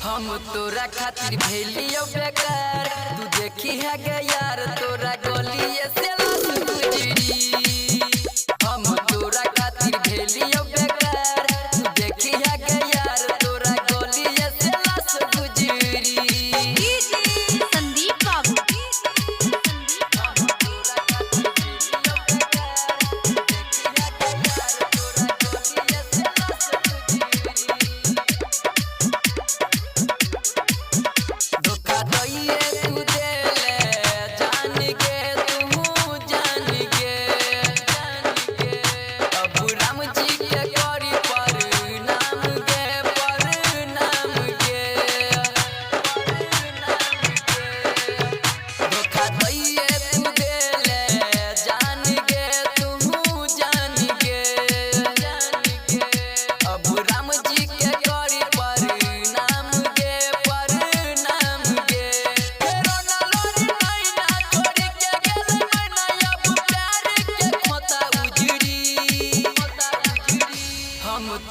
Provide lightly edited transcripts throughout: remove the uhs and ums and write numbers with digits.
हम तोरा खातिर भेलियो बेकार, तू देखी है गे यार तोरा गलिए से लाश गुजरी। हम तोरा खातिर भेलियो बेकार, तू देखी है गे यार तोरा गलिए से लाश गुजरी। संदीप बाबू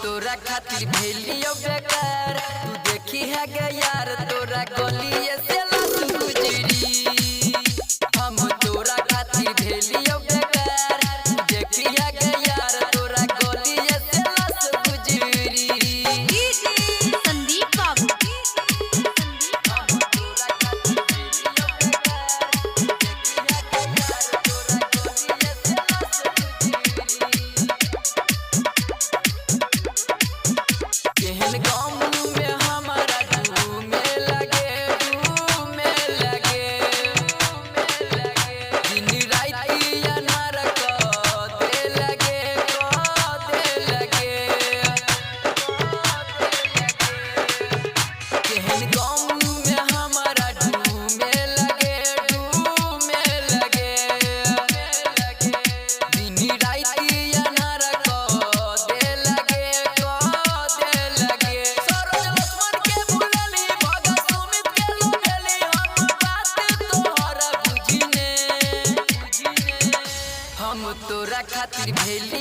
तोरा खातिर भेलियो बेकार, तू देखी है गे यार तोरा गलिए से लाश गुजरी। हम तोरा खातिर भेलियो बेकार, तू देखी है गे यार तोरा गलिए से लाश गुजरी। संदीप बाबू तोरा खातिर भेली